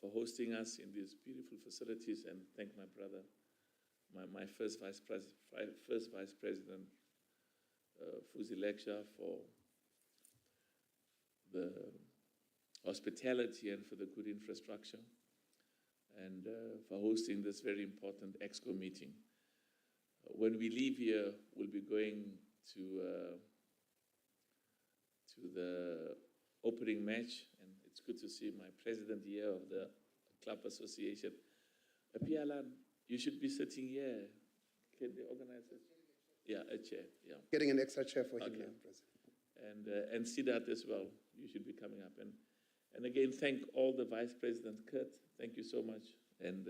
for hosting us in these beautiful facilities, and thank my brother, my first vice president, Fuzi Leksha, for the hospitality and for the good infrastructure, and for hosting this very important EXCO meeting. When we leave here, we'll be going to the opening match, and it's good to see my president here of the club association. Pialan, you should be sitting here. Can they organize it? Yeah, a chair. Yeah. Getting an extra chair for him, President. And Siddharth as well. You should be coming up. And again, thank all the Vice President Kurt. Thank you so much. And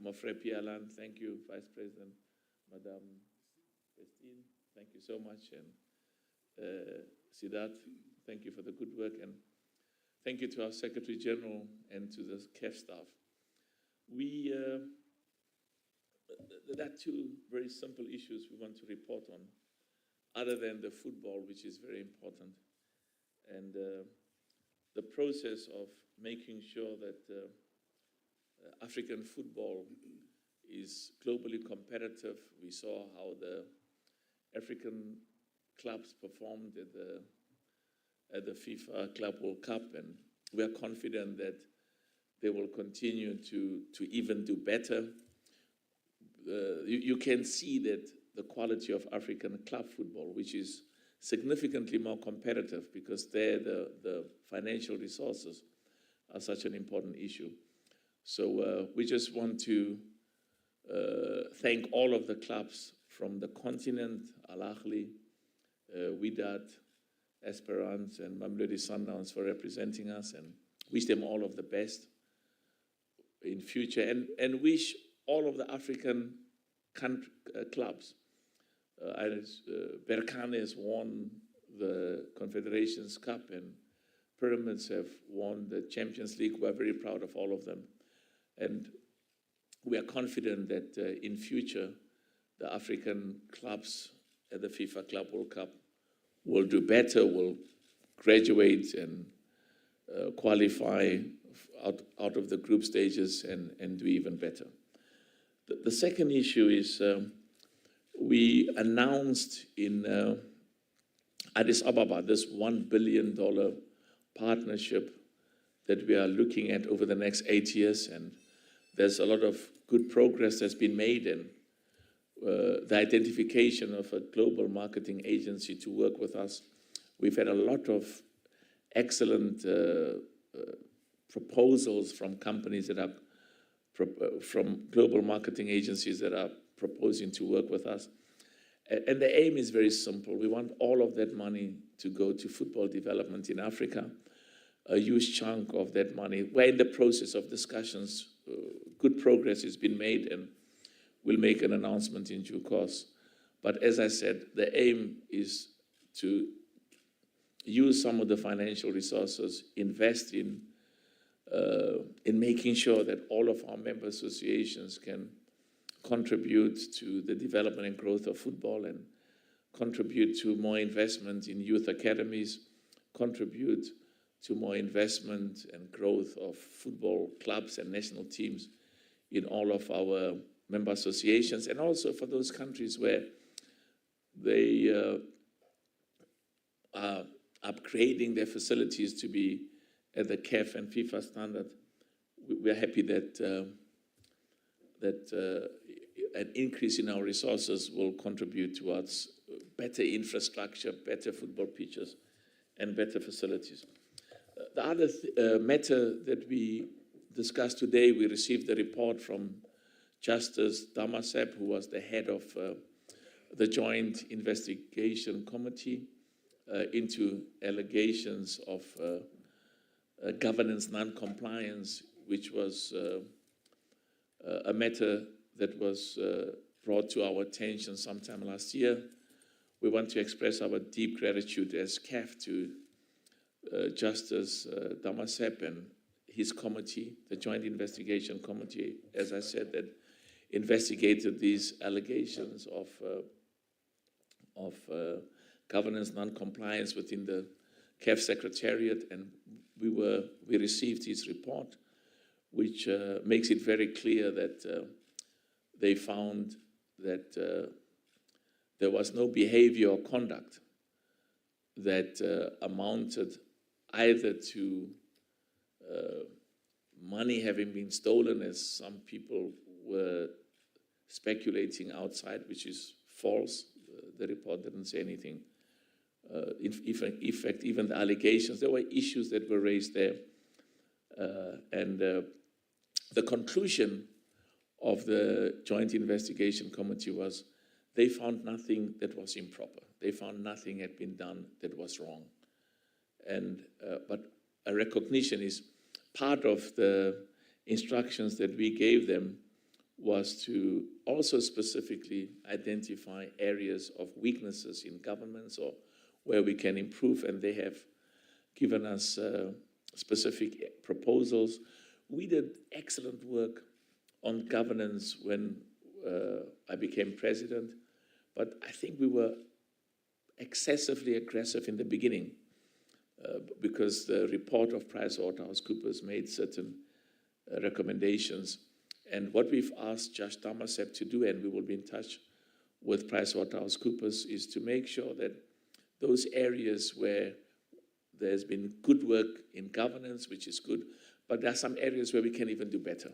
Mofre Pialan, thank you, Vice President. Madame Christine, thank you so much. And Siddharth, thank you for the good work. And thank you to our Secretary General and to the CAF staff. There are two very simple issues we want to report on, other than the football, which is very important. And the process of making sure that African football is globally competitive. We saw how the African clubs performed at the FIFA Club World Cup, and we are confident that they will continue to even do better. You can see that the quality of African club football, which is significantly more competitive because there the financial resources are such an important issue. So we just want to thank all of the clubs from the continent, Al Ahly, Wydad, Esperance, and Mamelodi Sundowns for representing us, and wish them all of the best in future, and wish all of the African clubs. Berkane has won the Confederations Cup, and Pyramids have won the Champions League. We're very proud of all of them. And we are confident that in future, the African clubs at the FIFA Club World Cup will do better, will graduate and qualify out of the group stages and do even better. The second issue is we announced in Addis Ababa this $1 billion partnership that we are looking at over the next 8 years, and there's a lot of good progress that's been made, and the identification of a global marketing agency to work with us. We've had a lot of excellent proposals from companies that are from global marketing agencies that are proposing to work with us. And the aim is very simple. We want all of that money to go to football development in Africa. A huge chunk of that money, we're in the process of discussions. Good progress has been made, and we'll make an announcement in due course. But as I said, the aim is to use some of the financial resources, invest in making sure that all of our member associations can contribute to the development and growth of football, and contribute to more investment in youth academies, contribute to more investment and growth of football clubs and national teams in all of our member associations, and also for those countries where they are upgrading their facilities to be at the CAF and FIFA standard. We're happy that an increase in our resources will contribute towards better infrastructure, better football pitches, and better facilities. The other matter that we discussed today, we received a report from Justice Damasep, who was the head of the Joint Investigation Committee into allegations of governance non-compliance, which was a matter that was brought to our attention sometime last year. We want to express our deep gratitude as CAF to Justice Damasep and his committee, the Joint Investigation Committee, as I said, that investigated these allegations of governance non-compliance within the CAF Secretariat, and we received his report. which makes it very clear that they found that there was no behavior or conduct that amounted either to money having been stolen, as some people were speculating outside, which is false. The report didn't say anything. In fact, even the allegations, there were issues that were raised there. And the conclusion of the Joint Investigation Committee was they found nothing that was improper. They found nothing had been done that was wrong. And but a recognition is part of the instructions that we gave them was to also specifically identify areas of weaknesses in governments or where we can improve, and they have given us specific proposals. We did excellent work on governance when I became president, but I think we were excessively aggressive in the beginning because the report of PricewaterhouseCoopers made certain recommendations. And what we've asked Judge Dhammasep to do, and we will be in touch with PricewaterhouseCoopers, is to make sure that those areas where there's been good work in governance, which is good, but there are some areas where we can even do better.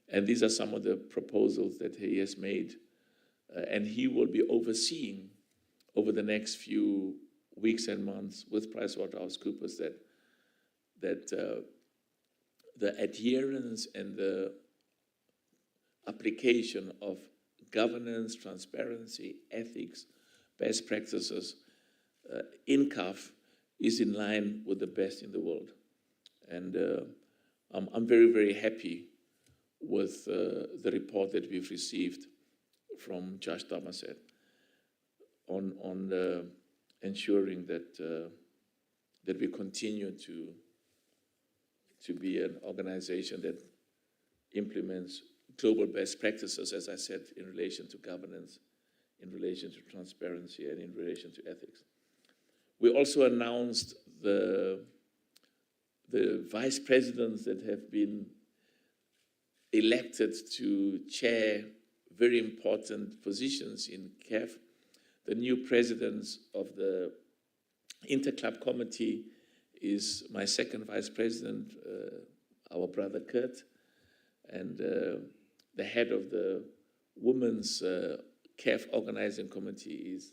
And these are some of the proposals that he has made. And he will be overseeing over the next few weeks and months with PricewaterhouseCoopers that the adherence and the application of governance, transparency, ethics, best practices in CAF is in line with the best in the world. And I'm very, very happy with the report that we've received from Judge Dhammasep on ensuring that that we continue to be an organization that implements global best practices, as I said, in relation to governance, in relation to transparency, and in relation to ethics. We also announced the vice presidents that have been elected to chair very important positions in CAF. The new president of the Interclub Committee is my second vice president, our brother Kurt, and the head of the Women's CAF Organizing Committee is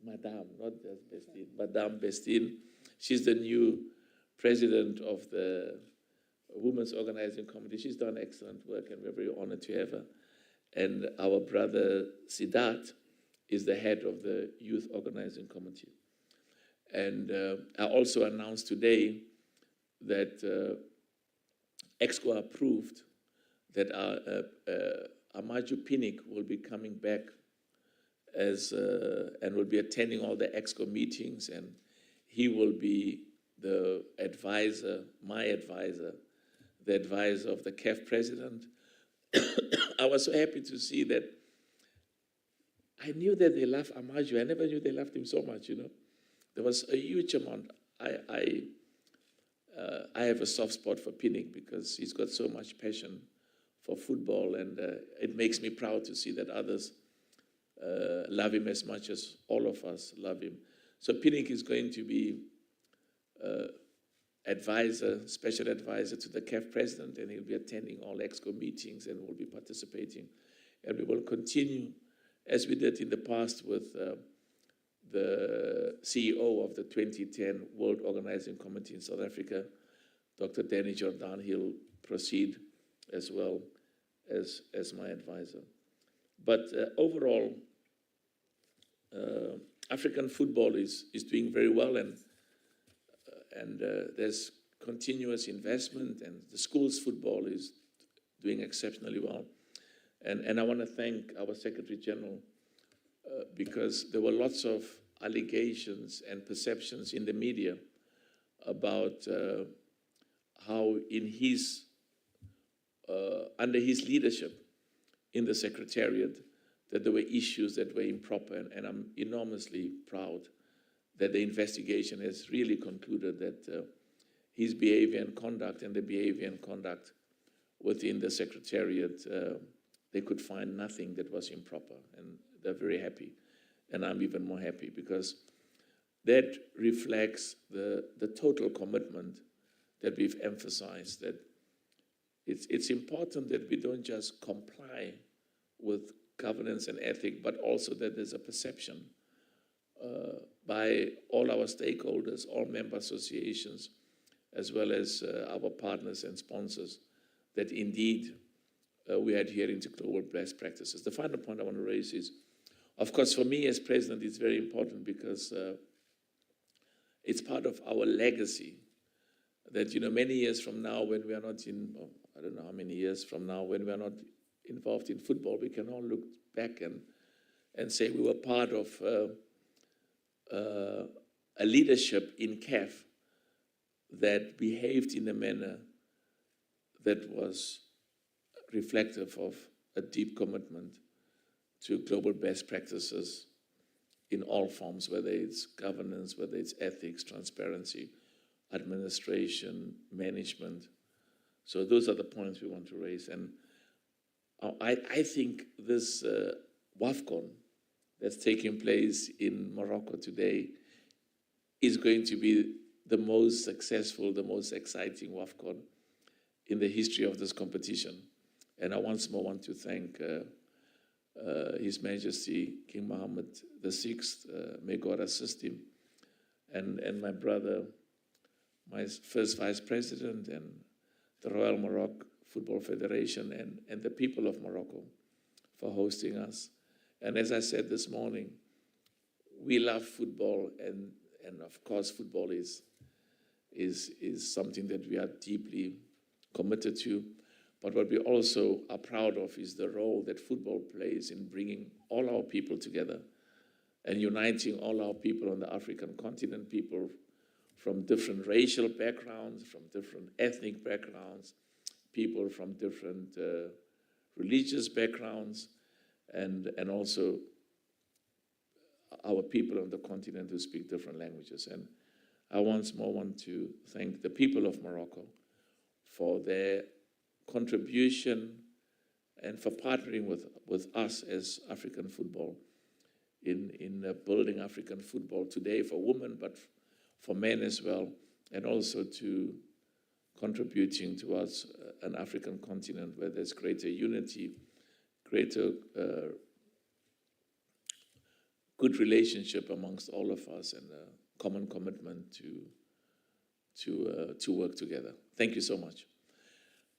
Madame, not just Bestine, Madame Bestine. She's the new president of the Women's Organizing Committee. She's done excellent work, and we're very honored to have her. And our brother Siddharth is the head of the Youth Organizing Committee. And I also announced today that EXCO approved that Amaju Pinnick will be coming back as and will be attending all the EXCO meetings, and he will be the advisor, my advisor, the advisor of the CAF president. I was so happy to see that. I knew that they loved Amaju. I never knew they loved him so much, you know. There was a huge amount. I have a soft spot for Pinnick because he's got so much passion for football, and it makes me proud to see that others love him as much as all of us love him. So Pinnick is going to be advisor, special advisor to the CAF president, and he'll be attending all EXCO meetings and will be participating. And we will continue, as we did in the past with the CEO of the 2010 World Organizing Committee in South Africa, Dr. Danny Jordan. He'll proceed as well as my advisor. But overall, African football is doing very well, and there's continuous investment, and the schools football is doing exceptionally well. And I want to thank our Secretary General because there were lots of allegations and perceptions in the media about how in his, under his leadership in the Secretariat, that there were issues that were improper, and I'm enormously proud that the investigation has really concluded that his behavior and conduct and the behavior and conduct within the Secretariat, they could find nothing that was improper, and they're very happy. And I'm even more happy because that reflects the total commitment that we've emphasized, that it's important that we don't just comply with governance and ethic, but also that there's a perception by all our stakeholders, all member associations, as well as our partners and sponsors, that indeed we are adhering to global best practices. The final point I want to raise is, of course, for me as president, it's very important because it's part of our legacy that, many years from now, when we are not in, I don't know how many years from now, when we are not involved in football, we can all look back and say we were part of a leadership in CAF that behaved in a manner that was reflective of a deep commitment to global best practices in all forms, whether it's governance, whether it's ethics, transparency, administration, management. So those are the points we want to raise. And I think this AFCON that's taking place in Morocco today is going to be the most successful, the most exciting AFCON in the history of this competition. And I once more want to thank His Majesty King Mohammed VI, may God assist him, and my brother, my first Vice President, and the Royal Morocco Football Federation, and the people of Morocco for hosting us. And as I said this morning, we love football, and of course football is something that we are deeply committed to. But what we also are proud of is the role that football plays in bringing all our people together and uniting all our people on the African continent, people from different racial backgrounds, from different ethnic backgrounds, people from different religious backgrounds, and also our people on the continent who speak different languages. And I once more want to thank the people of Morocco for their contribution and for partnering with us as African football in building African football today for women, but for men as well, and also to contributing towards an African continent where there's greater unity, greater good relationship amongst all of us, and a common commitment to work together. Thank you so much.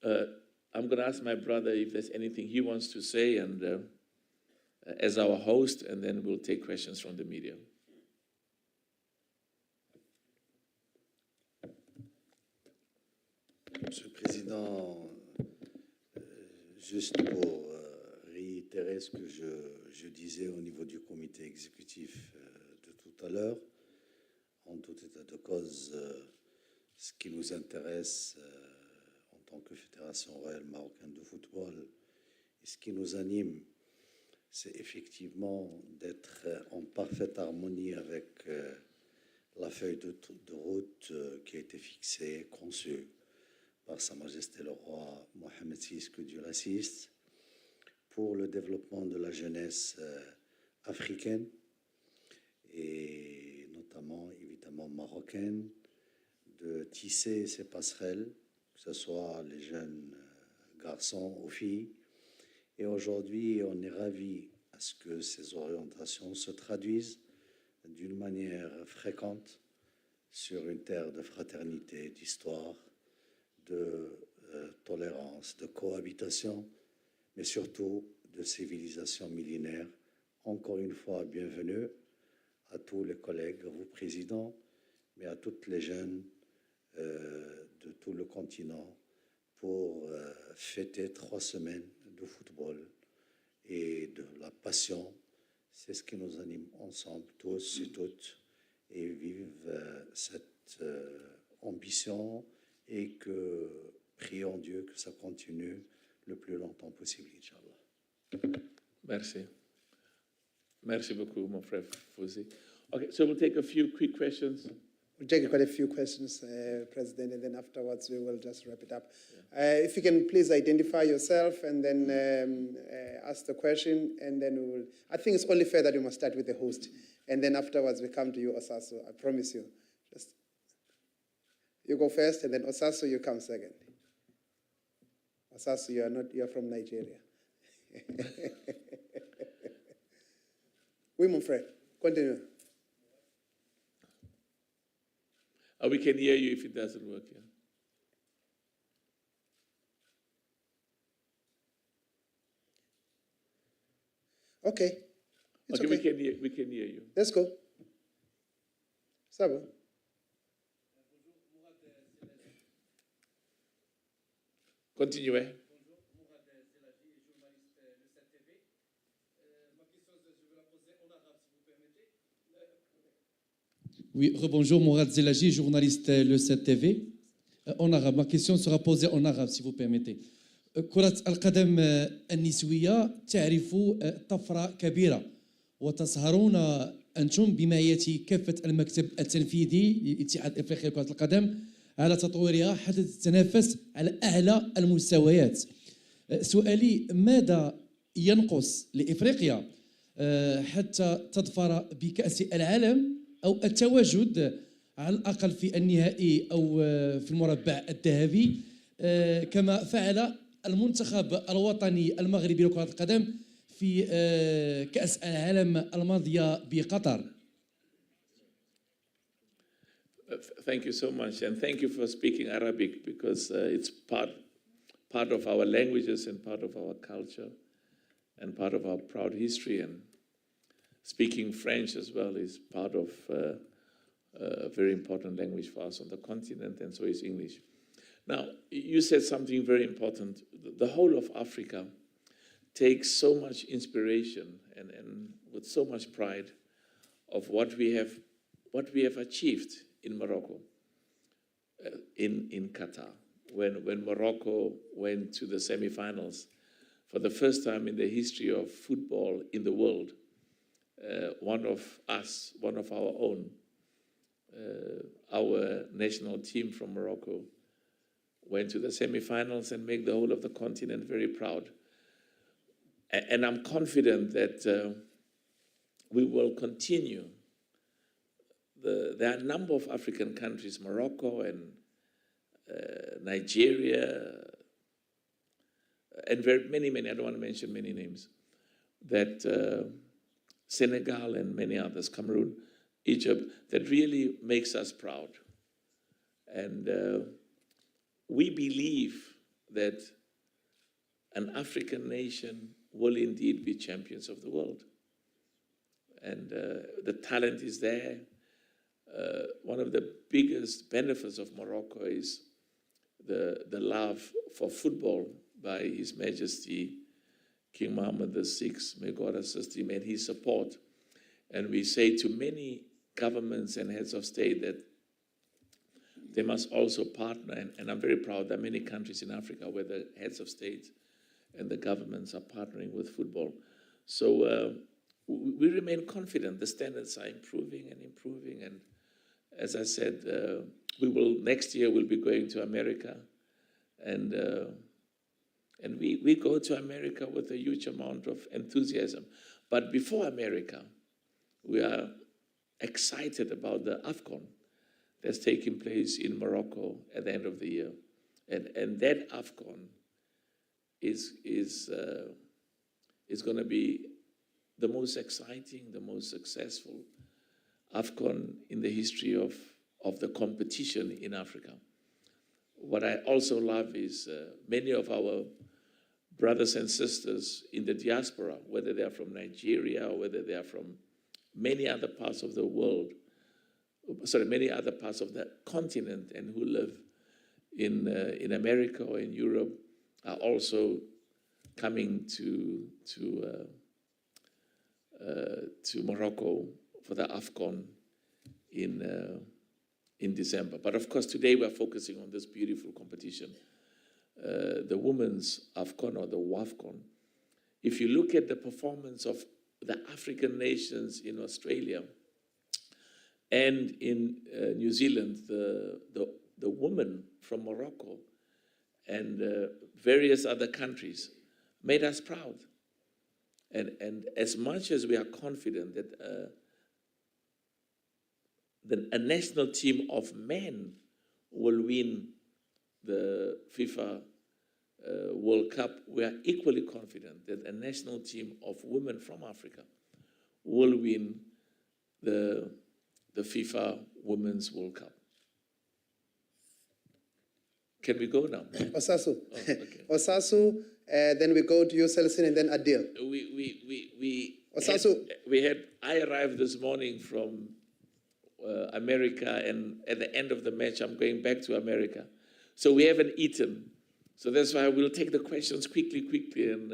I'm going to ask my brother if there's anything he wants to say, and as our host, and then we'll take questions from the media. Monsieur le Président, juste pour réitérer ce que je disais au niveau du comité exécutif de tout à l'heure, en tout état de cause, ce qui nous intéresse en tant que Fédération royale marocaine de football, et ce qui nous anime, c'est effectivement d'être en parfaite harmonie avec la feuille de route qui a été fixée, conçue par Sa Majesté le Roi Mohammed VI, que Dieu l'assiste, pour le développement de la jeunesse africaine et notamment, évidemment, marocaine, de tisser ces passerelles, que ce soit les jeunes garçons ou filles. Et aujourd'hui, on est ravis à ce que ces orientations se traduisent d'une manière fréquente sur une terre de fraternité, d'histoire, de tolérance, de cohabitation, mais surtout de civilisation millénaire. Encore une fois, bienvenue à tous les collègues, à vous présidents, mais à toutes les jeunes de tout le continent pour fêter 3 semaines de football et de la passion. C'est ce qui nous anime ensemble, tous et toutes, et vivre cette ambition, et que prions Dieu que ça continue le plus longtemps possible, Inch'Allah. Merci. Merci beaucoup, mon frère Fouzi. Okay, so we'll take a few quick questions. We'll take quite a few questions, President, and then afterwards we will just wrap it up. If you can please identify yourself and then ask the question, and then we will. I think it's only fair that we must start with the host, and then afterwards we come to you, Osaso. I promise you. Just you go first, and then Osaso, you come second. Osaso, you are from Nigeria. Oui, mon frère. Continue. We can hear you if it doesn't work. Yeah. Okay. It's Okay, okay. we can hear you. Let's go. Ça va. Continuez. Oui, rebonjour, Mourad Zelagi, journaliste Le 7 TV. En arabe, ma question sera posée en arabe, si vous permettez. كرة القدم النسوية تعرف طفرة كبيرة وتسهرون أنتم بمعية كافة المكتب التنفيذي للاتحاد الأفريقي لكرة القدم على تطويرها حتى تتنافس على أعلى المستويات. سؤالي ماذا ينقص لإفريقيا حتى تظفر بكأس العالم أو التواجد على الأقل في النهائي أو في المربع الذهبي كما فعل المنتخب الوطني المغربي لكرة القدم في كأس العالم الماضية بقطر. Thank you so much, and thank you for speaking Arabic, because it's part of our languages and part of our culture and part of our proud history, and speaking French as well is part of a very important language for us on the continent, and so is English. Now, you said something very important. The whole of Africa takes so much inspiration and with so much pride of what we have achieved in Morocco, in Qatar. When Morocco went to the semifinals for the first time in the history of football in the world, one of our own, our national team from Morocco, went to the semifinals and made the whole of the continent very proud. And I'm confident that we will continue. There are a number of African countries, Morocco and Nigeria, and many, I don't want to mention many names, that Senegal and many others, Cameroon, Egypt, that really makes us proud. And we believe that an African nation will indeed be champions of the world. And the talent is there. One of the biggest benefits of Morocco is the love for football by His Majesty King Mohammed VI, may God assist him, and his support. And we say to many governments and heads of state that they must also partner, and I'm very proud that many countries in Africa where the heads of state and the governments are partnering with football. So we remain confident. The standards are improving, and as I said, next year we'll be going to America, and we go to America with a huge amount of enthusiasm. But before America, we are excited about the AFCON that's taking place in Morocco at the end of the year. And that AFCON is going to be the most exciting, the most successful AFCON in the history of the competition in Africa. What I also love is many of our brothers and sisters in the diaspora, whether they are from Nigeria or whether they are from many other parts of the world, many other parts of the continent, and who live in America or in Europe, are also coming to Morocco for the AFCON in December. But of course, today we're focusing on this beautiful competition, the women's AFCON or the WAFCON. If you look at the performance of the African nations in Australia and in New Zealand, the women from Morocco and various other countries made us proud. And as much as we are confident that a national team of men will win the FIFA World Cup, we are equally confident that a national team of women from Africa will win the FIFA Women's World Cup. Can we go now? Osasu. Oh, okay. Osasu, then we go to you, Celestine, and then Adil. I arrived this morning from America, and at the end of the match, I'm going back to America. So we haven't eaten. So that's why we'll take the questions quickly, and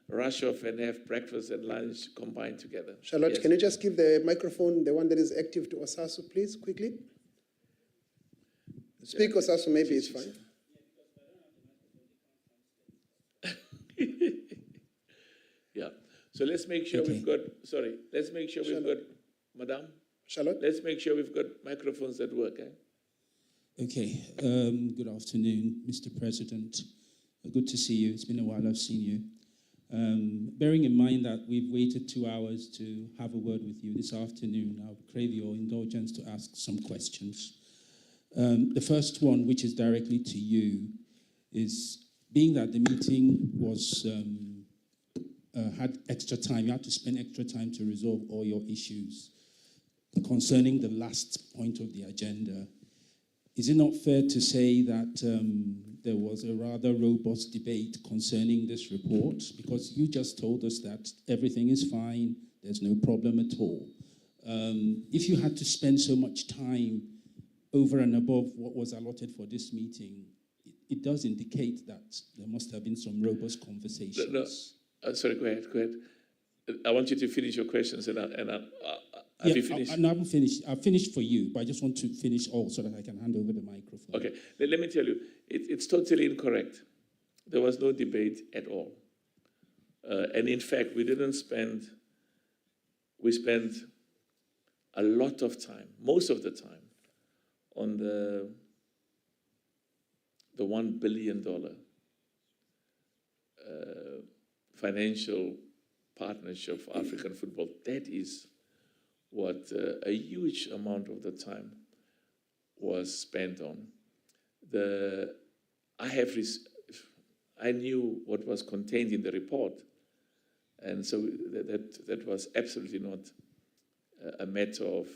rush off and have breakfast and lunch combined together. Charlotte, Yes. can you just give the microphone, the one that is active, to Osasu, please, quickly? Speak, Osasu, maybe it's fine. Yeah. So let's make sure we've got, Madame, Charlotte? let's make sure we've got microphones that work, eh? Okay. Good afternoon, Mr. President. Good to see you. It's been a while I've seen you. Bearing in mind that we've waited 2 hours to have a word with you this afternoon, I would crave your indulgence to ask some questions. The first one, which is directly to you, is being that the meeting was had extra time, you had to spend extra time to resolve all your issues concerning the last point of the agenda. Is it not fair to say that there was a rather robust debate concerning this report? Because you just told us that everything is fine, there's no problem at all. If you had to spend so much time over and above what was allotted for this meeting, it does indicate that there must have been some robust conversations. No, sorry, go ahead. I want you to finish your questions, and have you finished? I haven't finished. I've finished for you, but I just want to finish all so that I can hand over the microphone. Okay, let me tell you, it's totally incorrect. There was no debate at all. And in fact, we spent a lot of time, most of the time, on the $1 billion financial partnership for African football. That is what a huge amount of the time was spent on. I knew what was contained in the report, and so that was absolutely not a matter of.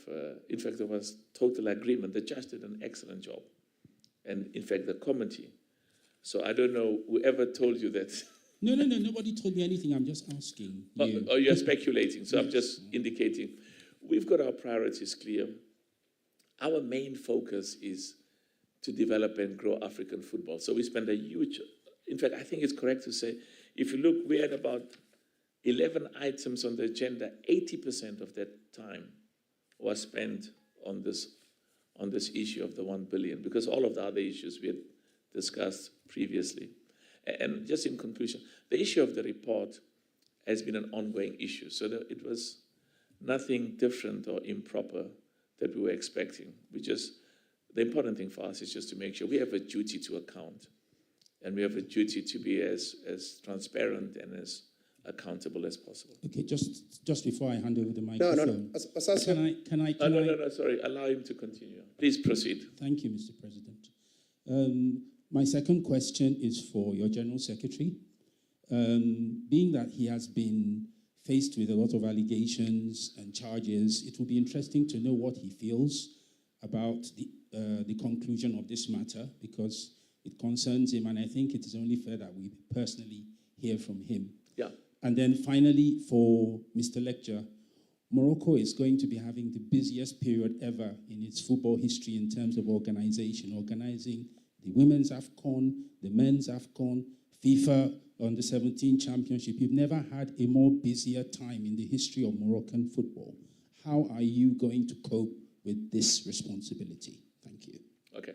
In fact, there was total agreement. The judge did an excellent job, and in fact, the committee. So I don't know whoever told you that. No. Nobody told me anything. I'm just asking you. Oh, you're speculating. So Yes. I'm just indicating. We've got our priorities clear. Our main focus is to develop and grow African football. So we spend a huge, in fact, I think it's correct to say, if you look, we had about 11 items on the agenda. 80% of that time was spent on this issue of the 1 billion, because all of the other issues we had discussed previously. And just in conclusion, the issue of the report has been an ongoing issue. So it was nothing different or improper that we were expecting. The important thing for us is just to make sure we have a duty to account, and we have a duty to be as transparent and as accountable as possible. Okay, just before I hand over the microphone. No. Osasu. Can I? No, sorry. Allow him to continue. Please proceed. Thank you, Mr. President. My second question is for your General Secretary. Being that he has been faced with a lot of allegations and charges, it will be interesting to know what he feels about the conclusion of this matter, because it concerns him, and I think it is only fair that we personally hear from him. Yeah. And then finally, for Mr. Lecture, Morocco is going to be having the busiest period ever in its football history in terms of organizing the women's AFCON, the men's AFCON, FIFA under 17 championship. You've never had a more busier time in the history of Moroccan football. How are you going to cope with this responsibility? Thank you. Okay.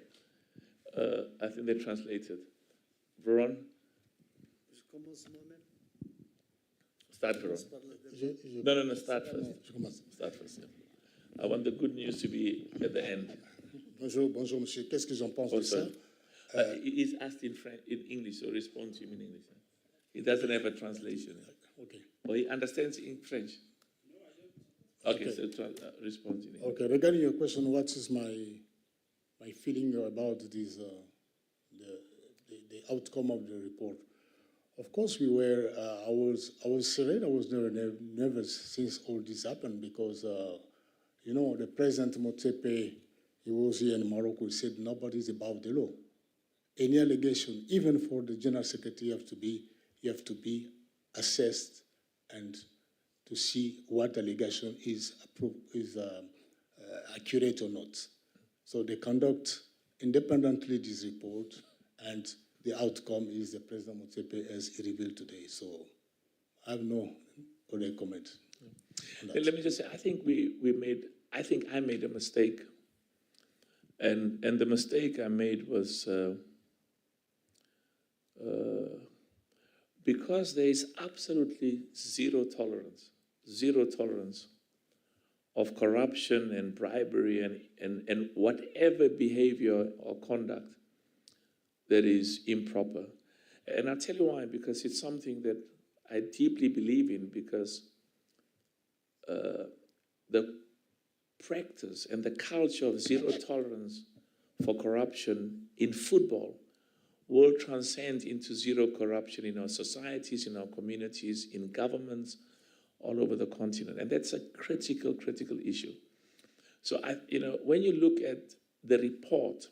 I think they translated. Veron? Start, Veron. No, start first. Start first, yeah. I want the good news to be at the end. Bonjour, bonjour, monsieur. Qu'est-ce que j'en pense de ça? Also, he's asked in English, so respond to him in English. He doesn't have a translation. Okay. Or he understands in French? Okay, so respond in English. Okay. Regarding your question, what is my feeling about this, the outcome of the report? Of course, we were. I was serene. I was nervous since all this happened because, you know, the President Motsepe, he was here in Morocco. He said nobody's above the law. Any allegation, even for the General Secretary, you have to be assessed and to see what allegation is accurate or not. So they conduct independently this report, and the outcome is the President Motsepe as he revealed today. So I have no other comment. Let me just say, I think I made a mistake. And the mistake I made was because there is absolutely zero tolerance of corruption and bribery and whatever behavior or conduct that is improper. And I'll tell you why, because it's something that I deeply believe in, because the practice and the culture of zero tolerance for corruption in football will transcend into zero corruption in our societies, in our communities, in governments, all over the continent. And that's a critical issue. So, when you look at the report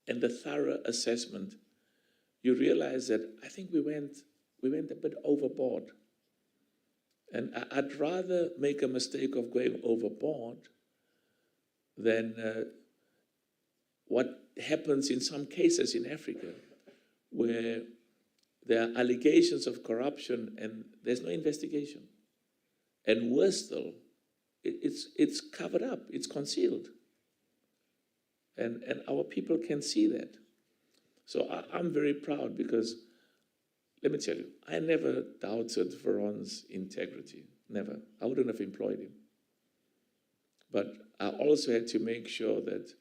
and the thorough assessment, you realize that I think we went a bit overboard. And I'd rather make a mistake of going overboard than what happens in some cases in Africa, where there are allegations of corruption and there's no investigation. And worse still, it's covered up, it's concealed. And our people can see that. So I'm very proud because, let me tell you, I never doubted Veron's integrity, never. I wouldn't have employed him. But I also had to make sure that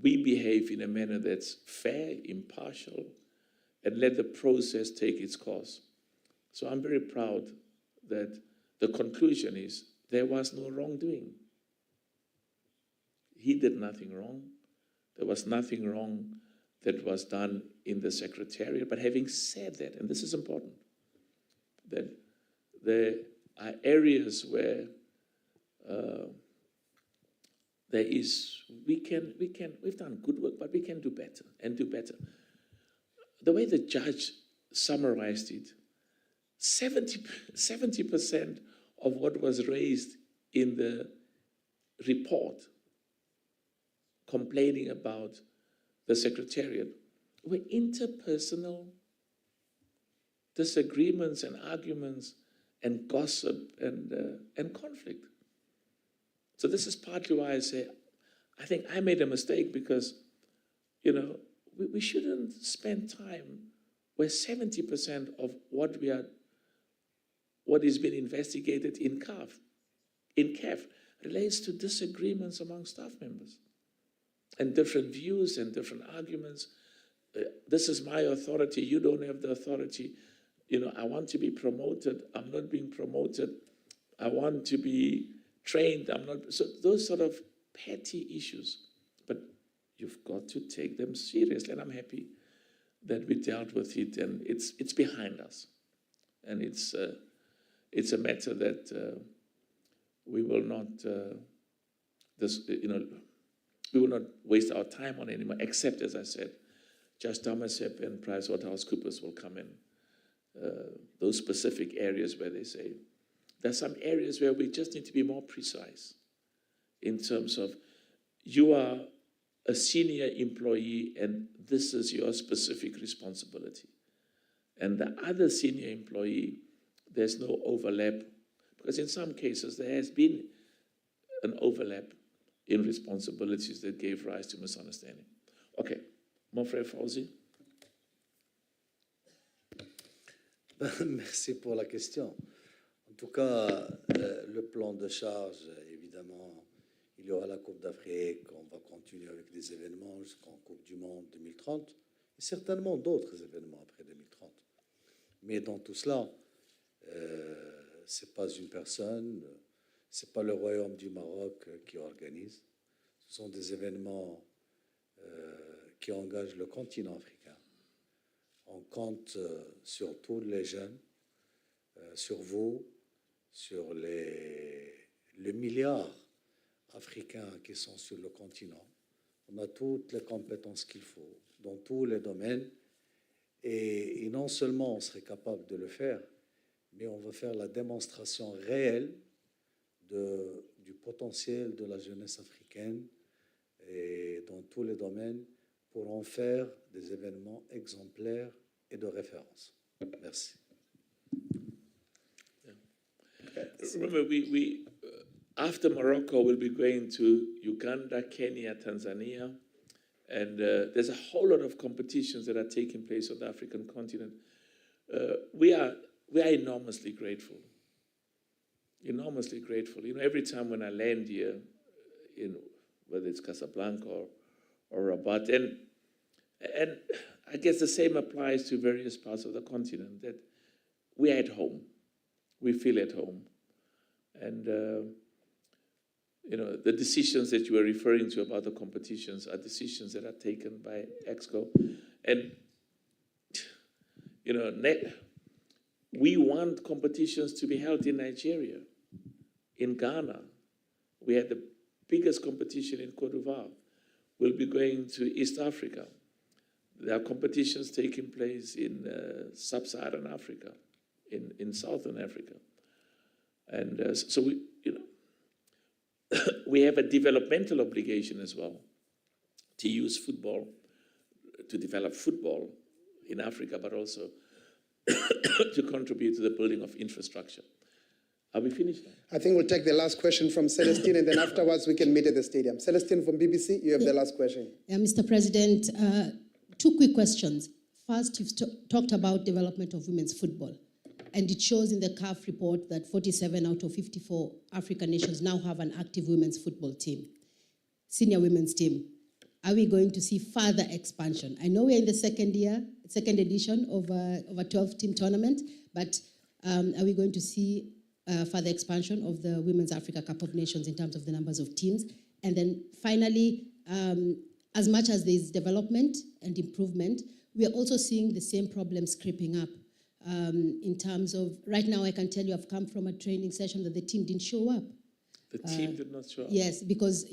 we behave in a manner that's fair, impartial, and let the process take its course. So I'm very proud that the conclusion is there was no wrongdoing. He did nothing wrong. There was nothing wrong that was done in the Secretariat. But having said that, and this is important, that there are areas where we've done good work, but we can do better and do better. The way the judge summarized it, 70% of what was raised in the report complaining about the Secretariat were interpersonal disagreements and arguments and gossip and conflict. So this is partly why I say, I think I made a mistake because, we shouldn't spend time where 70% of what is being investigated in CAF relates to disagreements among staff members and different views and different arguments. This is my authority, you don't have the authority. I want to be promoted, I'm not being promoted. I want to be trained, I'm not. So those sort of petty issues, but you've got to take them seriously. And I'm happy that we dealt with it, and it's behind us. And it's a matter that we will not we will not waste our time on anymore, except, as I said, Judge Damasep and PricewaterhouseCoopers will come in. Those specific areas where they say, there's some areas where we just need to be more precise in terms of you are a senior employee and this is your specific responsibility. And the other senior employee, there's no overlap, because in some cases there has been an overlap in responsibilities that gave rise to misunderstanding. Okay, mon frère Fauzi. Merci pour la question. En tout cas, le plan de charge, évidemment, il y aura la Coupe d'Afrique, on va continuer avec des événements jusqu'en Coupe du Monde 2030, et certainement d'autres événements après 2030. Mais dans tout cela, ce n'est pas une personne, ce n'est pas le Royaume du Maroc qui organise. Ce sont des événements qui engagent le continent africain. On compte sur tous les jeunes, sur vous, sur les milliards africains qui sont sur le continent. On a toutes les compétences qu'il faut dans tous les domaines. Et non seulement on serait capable de le faire, mais on va faire la démonstration réelle du potentiel de la jeunesse africaine et dans tous les domaines pour en faire des événements exemplaires et de référence. Merci. Remember, after Morocco, we'll be going to Uganda, Kenya, Tanzania, and there's a whole lot of competitions that are taking place on the African continent. We are enormously grateful. Enormously grateful. Every time when I land here, whether it's Casablanca or Rabat, and I guess the same applies to various parts of the continent, that we're at home. We feel at home. And, the decisions that you are referring to about the competitions are decisions that are taken by EXCO. And, we want competitions to be held in Nigeria, in Ghana. We had the biggest competition in Côte d'Ivoire. We'll be going to East Africa. There are competitions taking place in sub-Saharan Africa, in Southern Africa. And so we have a developmental obligation as well to use football, to develop football in Africa, but also to contribute to the building of infrastructure. Are we finished? I think we'll take the last question from Celestine, and then afterwards we can meet at the stadium. Celestine from BBC, you have the last question. Mr. President, two quick questions. First, you've talked about development of women's football, and it shows in the CAF report that 47 out of 54 African nations now have an active women's football team, senior women's team. Are we going to see further expansion? I know we're in the second edition of a 12-team tournament, but are we going to see further expansion of the Women's Africa Cup of Nations in terms of the numbers of teams? And then finally, as much as there is development and improvement, we are also seeing the same problems creeping up in terms of, right now I can tell you I've come from a training session that the team didn't show up. The team did not show up? Yes, because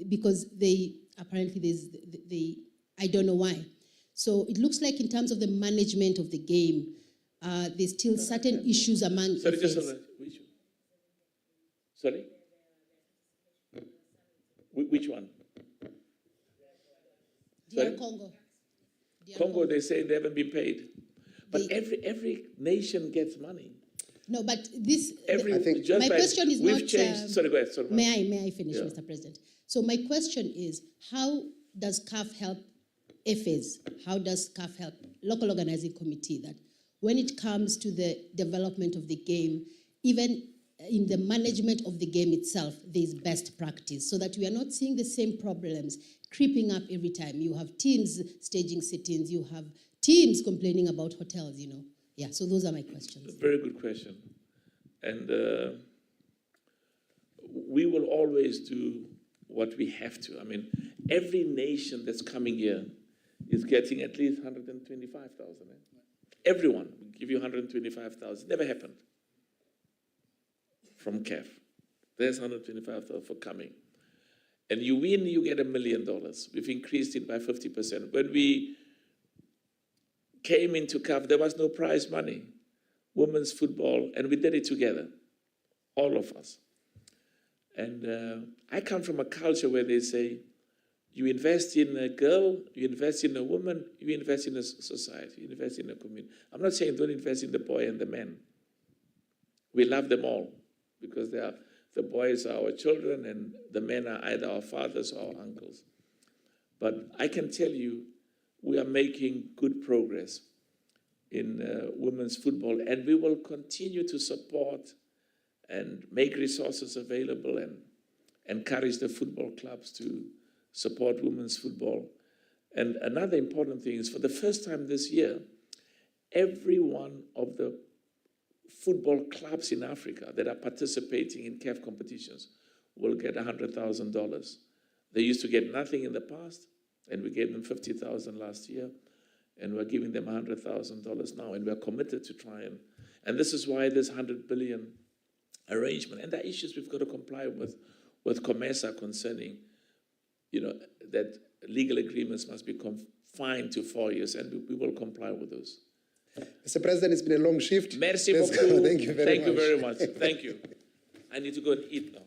because they, apparently I don't know why. So it looks like in terms of the management of the game, there's still certain issues among Sorry, FAs. just a minute. Sorry? Which one? DR Congo. Congo, they say they haven't been paid. But every nation gets money. No, but this... My question is we've not... changed. Sorry, go ahead. Sorry, may I finish, Yeah. Mr. President? So my question is, how does CAF help FAs? How does CAF help local organizing committee that when it comes to the development of the game, even in the management of the game itself, there is best practice so that we are not seeing the same problems creeping up every time. You have teams staging sit-ins, you have teams complaining about hotels, Yeah, so those are my questions. Very good question. And we will always do what we have to. I mean, every nation that's coming here is getting at least 125,000. Everyone will give you 125,000. Never happened from CAF. There's 125,000 for coming. And you win, you get $1 million. We've increased it by 50%. When we came into CAF, there was no prize money, women's football, and we did it together, all of us. And I come from a culture where they say, you invest in a girl, you invest in a woman, you invest in a society, you invest in a community. I'm not saying don't invest in the boy and the man. We love them all because the boys are our children and the men are either our fathers or our uncles. But I can tell you, we are making good progress. in women's football, and we will continue to support and make resources available and encourage the football clubs to support women's football. And another important thing is, for the first time this year, every one of the football clubs in Africa that are participating in CAF competitions will get $100,000. They used to get nothing in the past, and we gave them $50,000 last year, and we're giving them $100,000 now, and we're committed to try and this is why this 100 billion arrangement, and the issues we've got to comply with COMESA concerning, that legal agreements must be confined to 4 years, and we will comply with those. Mr. President, it's been a long shift. Merci Let's beaucoup. go. Thank you very much. Thank you. Thank you. I need to go and eat now.